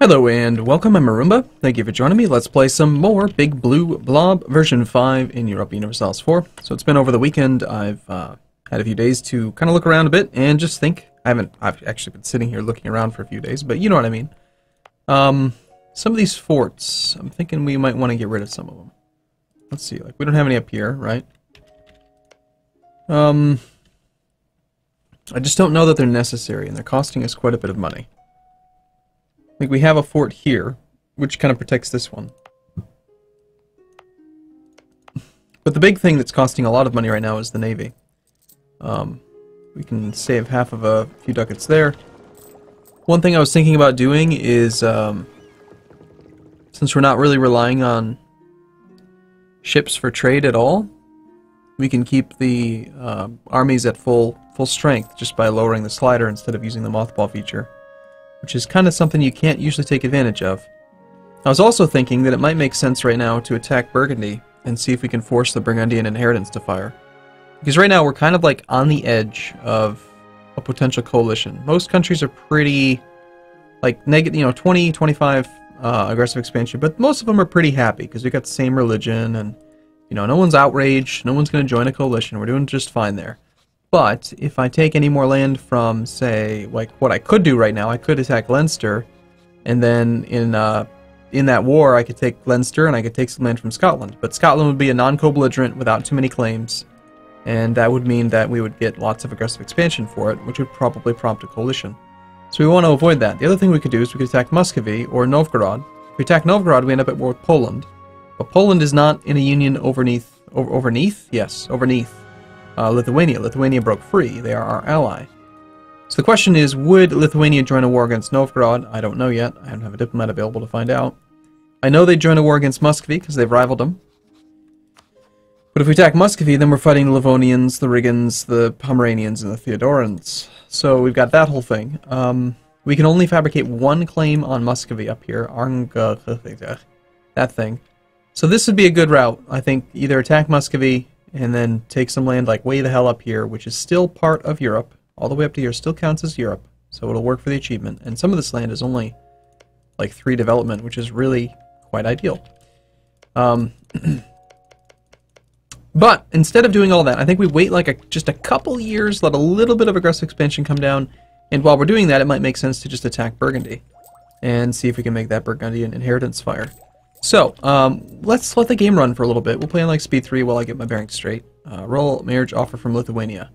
Hello and welcome, I'm Arumba. Thank you for joining me. Let's play some more Big Blue Blob version 5 in Europa Universalis IV. So it's been over the weekend. I've had a few days to kind of look around a bit and just think. I've actually been sitting here looking around for a few days, but you know what I mean. Some of these forts, I'm thinking we might want to get rid of some of them. Let's see, like we don't have any up here, right? I just don't know that they're necessary and they're costing us quite a bit of money. Like we have a fort here, which kind of protects this one. But the big thing that's costing a lot of money right now is the navy. We can save half of a few ducats there. One thing I was thinking about doing is, since we're not really relying on ships for trade at all, we can keep the armies at full strength just by lowering the slider instead of using the mothball feature, which is kind of something you can't usually take advantage of. I was also thinking that it might make sense right now to attack Burgundy and see if we can force the Burgundian inheritance to fire. Because right now we're kind of like on the edge of a potential coalition. Most countries are pretty like negative, 20, 25 aggressive expansion, but most of them are pretty happy because we got the same religion and no one's outraged, no one's going to join a coalition. We're doing just fine there. But if I take any more land from, say, like what I could do right now, I could attack Leinster, and then in that war I could take Leinster and I could take some land from Scotland. But Scotland would be a non-co-belligerent without too many claims, and that would mean that we would get lots of aggressive expansion for it, which would probably prompt a coalition. So we want to avoid that. The other thing we could do is we could attack Muscovy or Novgorod. If we attack Novgorod, we end up at war with Poland. But Poland is not in a union overneath. Lithuania. Lithuania broke free. They are our ally. So the question is, would Lithuania join a war against Novgorod? I don't know yet. I don't have a diplomat available to find out. I know they join a war against Muscovy because they've rivaled them. But if we attack Muscovy, then we're fighting the Livonians, the Rigans, the Pomeranians, and the Theodorans. So we've got that whole thing. We can only fabricate one claim on Muscovy up here. That thing. So this would be a good route. I think either attack Muscovy and then take some land like way the hell up here, which is still part of Europe. All the way up to here still counts as Europe, so it'll work for the achievement. And some of this land is only like 3 development, which is really quite ideal. But instead of doing all that, I think we wait like just a couple years, let a little bit of aggressive expansion come down, and while we're doing that, it might make sense to just attack Burgundy and see if we can make that Burgundian inheritance fire. So, let's let the game run for a little bit. We'll play on like speed 3 while I get my bearings straight. Roll marriage offer from Lithuania.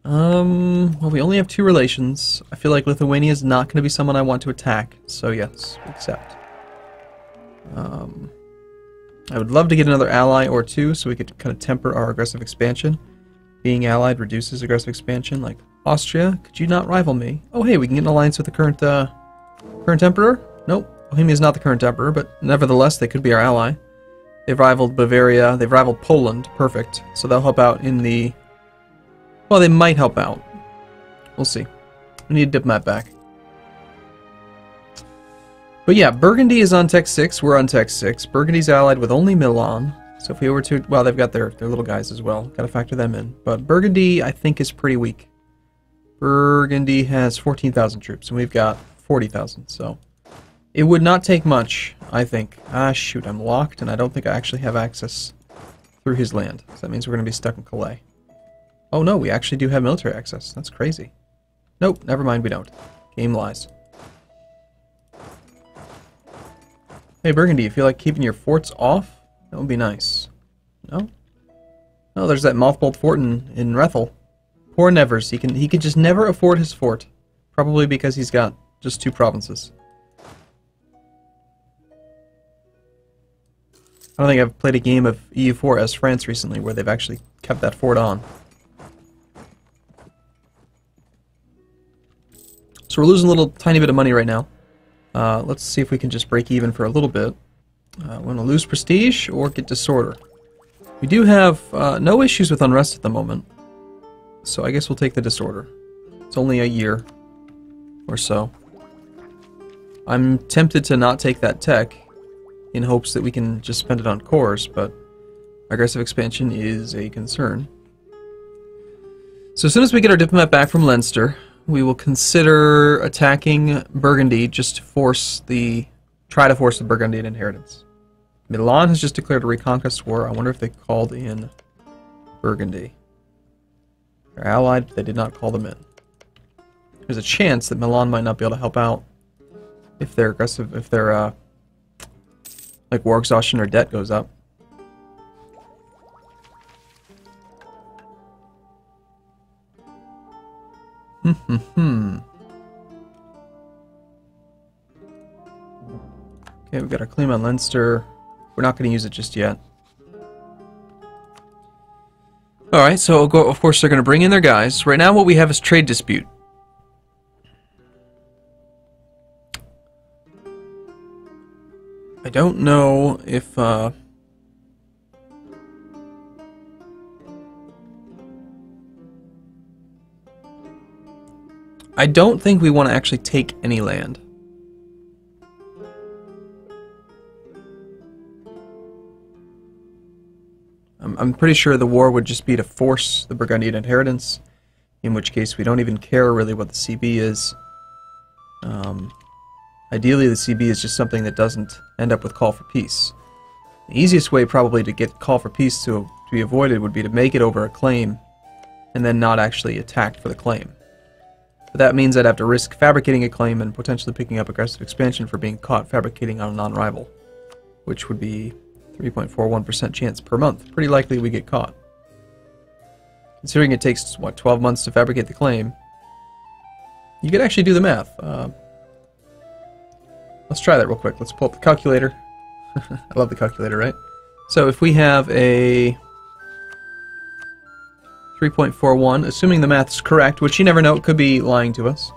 Well, we only have 2 relations. I feel like Lithuania is not going to be someone I want to attack, so yes, accept. I would love to get another ally or 2 so we could kind of temper our aggressive expansion. Being allied reduces aggressive expansion, like Austria. Could you not rival me? Oh, hey, we can get an alliance with the current emperor? Nope. Bohemia is not the current emperor, but nevertheless, they could be our ally. They've rivaled Bavaria, they've rivaled Poland, perfect. So they'll help out in the... Well, they might help out. We'll see. We need a diplomat back. But yeah, Burgundy is on Tech 6, we're on Tech 6. Burgundy's allied with only Milan. So if we were to... Well, they've got their little guys as well. Gotta factor them in. But Burgundy, I think, is pretty weak. Burgundy has 14,000 troops, and we've got 40,000, so... It would not take much, I think. Ah, shoot, I'm locked, and I don't think I actually have access through his land. So that means we're going to be stuck in Calais. Oh no, we actually do have military access. That's crazy. Nope, never mind, we don't. Game lies. Hey, Burgundy, you feel like keeping your forts off? That would be nice. No? No, there's that mothballed fort in Rethel. Poor Nevers, he could just never afford his fort. Probably because he's got just 2 provinces. I don't think I've played a game of EU4 as France recently where they've actually kept that fort on. So we're losing a little tiny bit of money right now. Let's see if we can just break even for a little bit. Want to lose prestige or get disorder? We do have no issues with unrest at the moment, so I guess we'll take the disorder. It's only a year or so. I'm tempted to not take that tech in hopes that we can just spend it on cores, but aggressive expansion is a concern. So as soon as we get our diplomat back from Leinster, we will consider attacking Burgundy just to try to force the Burgundian inheritance. Milan has just declared a reconquest war. I wonder if they called in Burgundy. They're allied, but they did not call them in. There's a chance that Milan might not be able to help out if they're aggressive, if their like war exhaustion or debt goes up. Okay, we've got our claim on Leinster. We're not going to use it just yet. Alright, so of course they're going to bring in their guys. Right now what we have is trade dispute. I don't know if... I don't think we want to actually take any land. I'm pretty sure the war would just be to force the Burgundian inheritance, in which case we don't even care really what the CB is. Ideally the CB is just something that doesn't end up with call for peace. The easiest way probably to get call for peace to be avoided would be to make it over a claim, and then not actually attack for the claim. But that means I'd have to risk fabricating a claim and potentially picking up aggressive expansion for being caught fabricating on a non-rival, which would be 3.41% chance per month. Pretty likely we get caught. Considering it takes, what, 12 months to fabricate the claim, you could actually do the math. Let's try that real quick. Let's pull up the calculator. I love the calculator, right? So if we have a 3.41, assuming the math's correct, which you never know, it could be lying to us,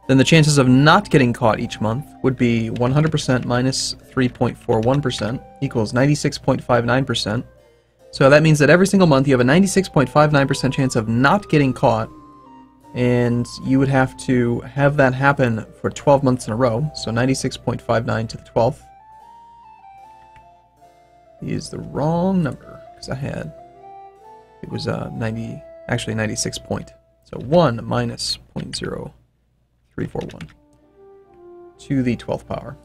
then the chances of not getting caught each month would be 100% minus 3.41% equals 96.59%. So that means that every single month you have a 96.59% chance of not getting caught, and you would have to have that happen for 12 months in a row, so 96.59 to the 12th is the wrong number, because I had... It was 96 point. So 1 minus 0.0341 to the 12th power.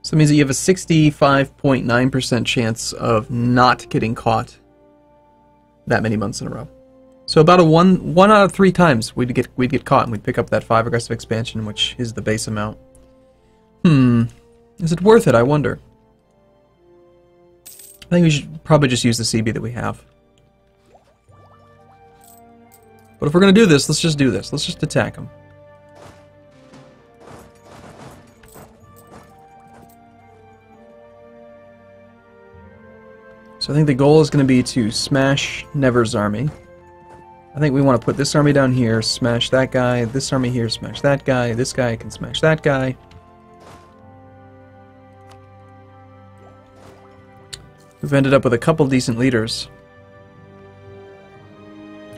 So that means that you have a 65.9% chance of not getting caught that many months in a row. So about a one out of 3 times we'd get caught and we'd pick up that 5 aggressive expansion, which is the base amount. Is it worth it, I wonder? I think we should probably just use the CB that we have. But if we're going to do this, let's just do this. Let's just attack them. So I think the goal is going to be to smash Never's army. I think we want to put this army down here, smash that guy, this army here, smash that guy, this guy can smash that guy. We've ended up with a couple decent leaders.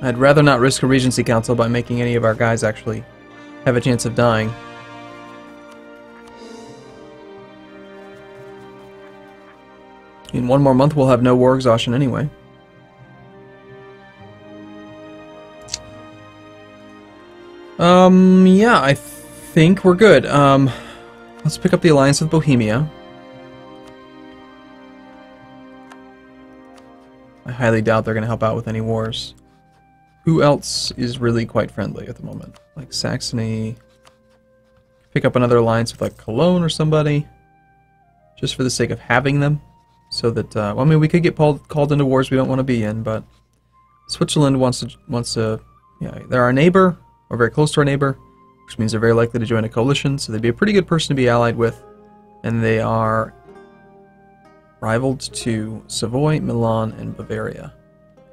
I'd rather not risk a Regency Council by making any of our guys actually have a chance of dying. In 1 more month we'll have no war exhaustion anyway. Yeah, I think we're good. Let's pick up the alliance with Bohemia. I highly doubt they're going to help out with any wars. Who else is really quite friendly at the moment? Like Saxony. Pick up another alliance with like Cologne or somebody. Just for the sake of having them. So that, well, I mean, we could get called into wars we don't want to be in, but Switzerland wants to, yeah, they're our neighbor, or very close to our neighbor, which means they're very likely to join a coalition, so they'd be a pretty good person to be allied with, and they are rivaled to Savoy, Milan, and Bavaria.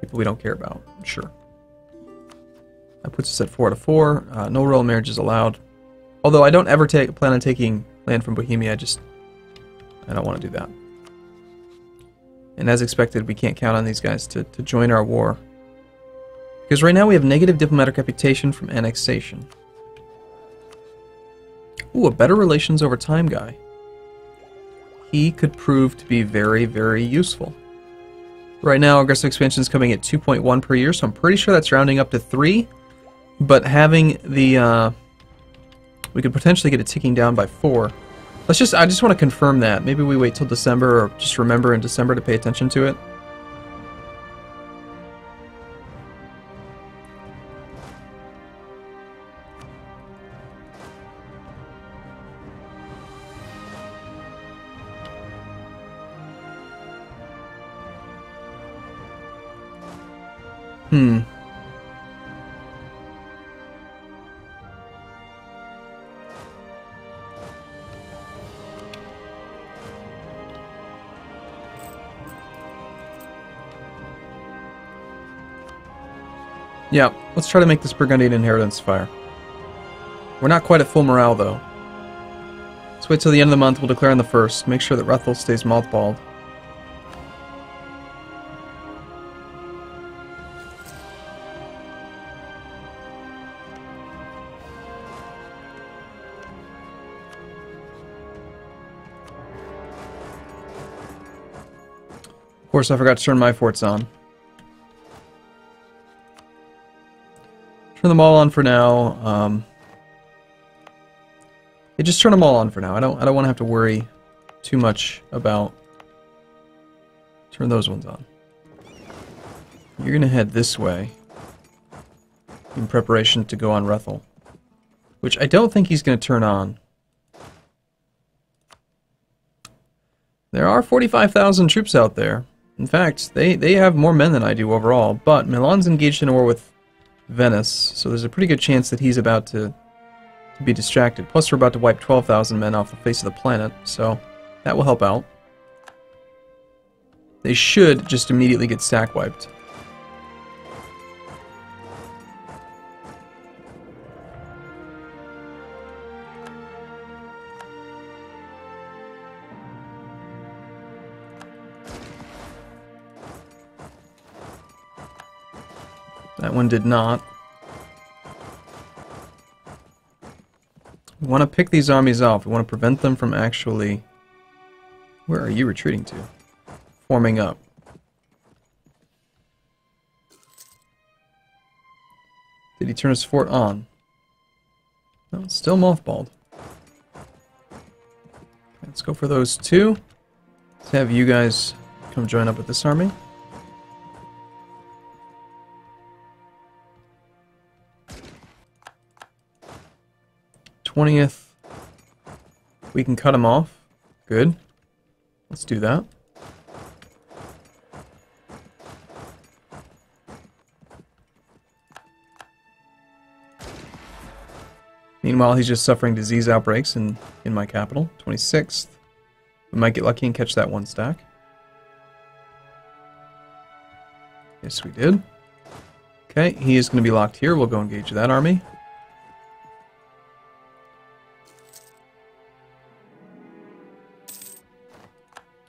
People we don't care about, I'm sure. That puts us at 4 to 4. No royal marriages allowed. Although I don't ever plan on taking land from Bohemia, I don't want to do that. And as expected, we can't count on these guys to join our war. Because right now we have negative diplomatic reputation from annexation. Ooh, a better relations over time guy. He could prove to be very, very useful. Right now, aggressive expansion is coming at 2.1 per year, so I'm pretty sure that's rounding up to 3. But having the, we could potentially get it ticking down by 4. I just want to confirm that. Maybe we wait till December, or just remember in December to pay attention to it. Yeah, let's try to make this Burgundian Inheritance fire. We're not quite at full morale, though. Let's wait till the end of the month. We'll declare on the 1st. Make sure that Rethel stays mothballed. Of course, I forgot to turn my forts on. Turn them all on for now. Yeah, just turn them all on for now. I don't want to have to worry too much about. Turn those ones on. You're gonna head this way in preparation to go on Rethel, which I don't think he's gonna turn on. There are 45,000 troops out there. In fact, they have more men than I do overall. But Milan's engaged in a war with Venice, so there's a pretty good chance that he's about to be distracted. Plus, we're about to wipe 12,000 men off the face of the planet, so that will help out. They should just immediately get stack wiped. That one did not. We want to pick these armies off. We want to prevent them from actually... Where are you retreating to? Forming up. Did he turn his fort on? No, it's still mothballed. Let's go for those two. Let's have you guys come join up with this army. 20th, we can cut him off. Good. Let's do that. Meanwhile, he's just suffering disease outbreaks in my capital. 26th. We might get lucky and catch that one stack. Yes, we did. Okay, he is going to be locked here. We'll go engage that army.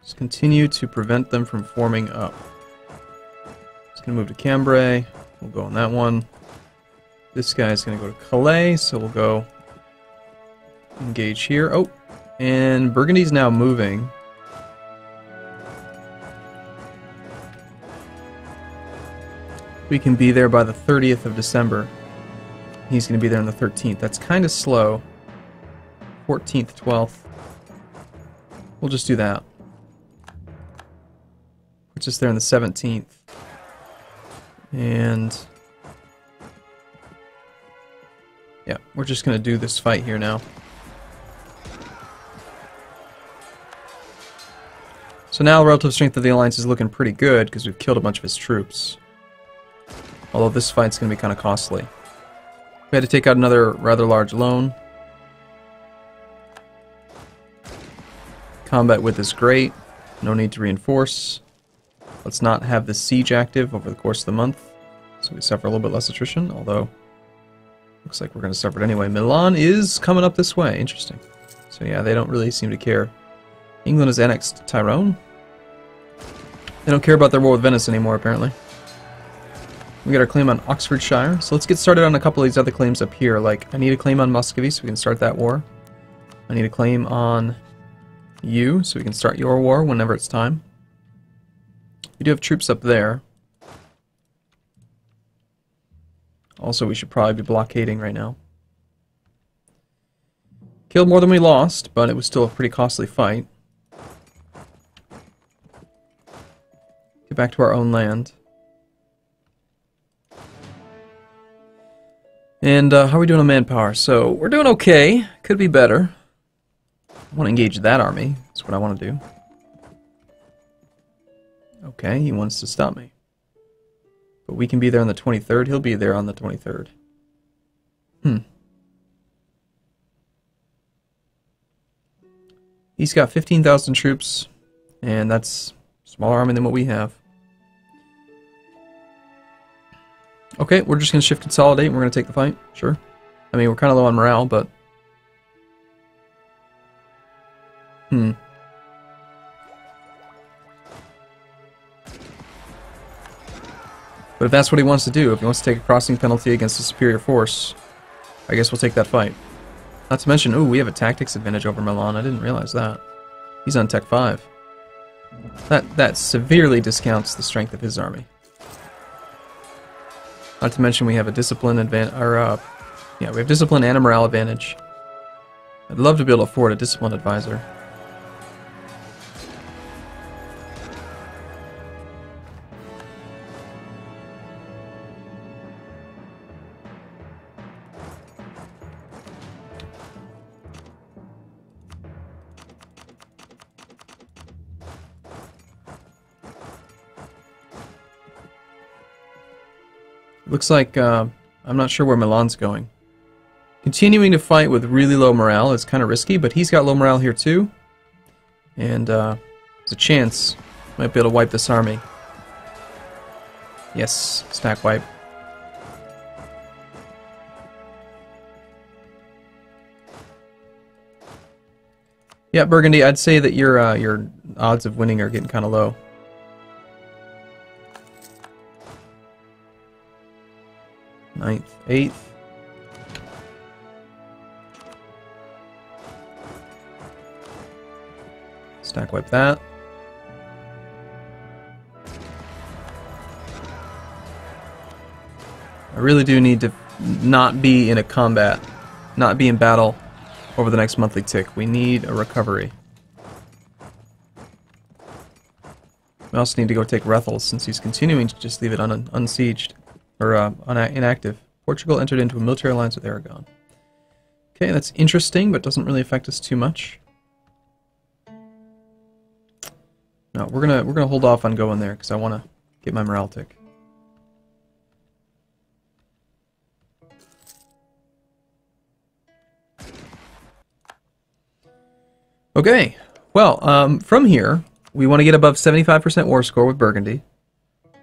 Just continue to prevent them from forming up. Just going to move to Cambrai. We'll go on that one. This guy's going to go to Calais, so we'll go engage here. Oh, and Burgundy's now moving. We can be there by the 30th of December. He's going to be there on the 13th. That's kind of slow. 14th, 12th. We'll just do that. We're just there on the 17th. And... yeah, we're just going to do this fight here now. So now the relative strength of the Alliance is looking pretty good because we've killed a bunch of his troops. Although this fight's going to be kind of costly. We had to take out another rather large loan. Combat width is great. No need to reinforce. Let's not have the siege active over the course of the month, so we suffer a little bit less attrition, although looks like we're going to suffer it anyway. Milan is coming up this way. Interesting. So yeah, they don't really seem to care. England has annexed Tyrone. They don't care about their war with Venice anymore, apparently. We got our claim on Oxfordshire. So let's get started on a couple of these other claims up here. Like, I need a claim on Muscovy so we can start that war. I need a claim on you so we can start your war whenever it's time. We do have troops up there. Also, we should probably be blockading right now. Killed more than we lost, but it was still a pretty costly fight. Get back to our own land. And how are we doing on manpower? So, we're doing okay. Could be better. I want to engage that army. That's what I want to do. Okay, he wants to stop me. But we can be there on the 23rd. He'll be there on the 23rd. He's got 15,000 troops, and that's a smaller army than what we have. Okay, we're just going to shift consolidate, and we're going to take the fight. Sure. I mean, we're kind of low on morale, but... But if that's what he wants to do, if he wants to take a crossing penalty against a superior force, I guess we'll take that fight. Not to mention, ooh, we have a tactics advantage over Milan. I didn't realize that. He's on Tech 5. That severely discounts the strength of his army. Not to mention we have a discipline advantage, yeah, we have discipline and a morale advantage. I'd love to be able to afford a discipline advisor. Looks like, I'm not sure where Milan's going. Continuing to fight with really low morale is kind of risky, but he's got low morale here too. And, there's a chance might be able to wipe this army. Yes, stack wipe. Yeah, Burgundy, I'd say that your odds of winning are getting kind of low. Ninth, 8th. Stack wipe that. I really do need to not be in a combat, not be in battle over the next monthly tick. We need a recovery. We also need to go take Rethel since he's continuing to just leave it unsieged. Or inactive. Portugal entered into a military alliance with Aragon. Okay, that's interesting, but doesn't really affect us too much. No, we're gonna hold off on going there because I want to get my morale tick. Okay, well, from here we want to get above 75% war score with Burgundy.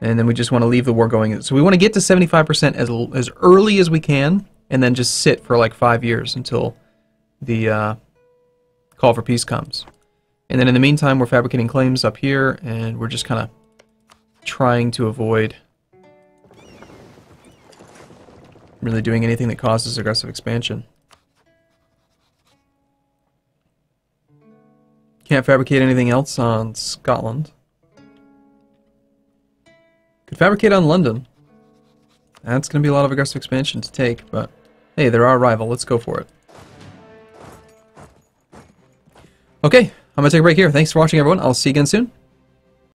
And then we just want to leave the war going. So we want to get to 75% as early as we can, and then just sit for like 5 years until the call for peace comes. And then in the meantime, we're fabricating claims up here, and we're just kind of trying to avoid really doing anything that causes aggressive expansion. Can't fabricate anything else on Scotland. Could fabricate on London. That's going to be a lot of aggressive expansion to take, but hey, they're our rival. Let's go for it. Okay, I'm going to take a break here. Thanks for watching, everyone. I'll see you again soon.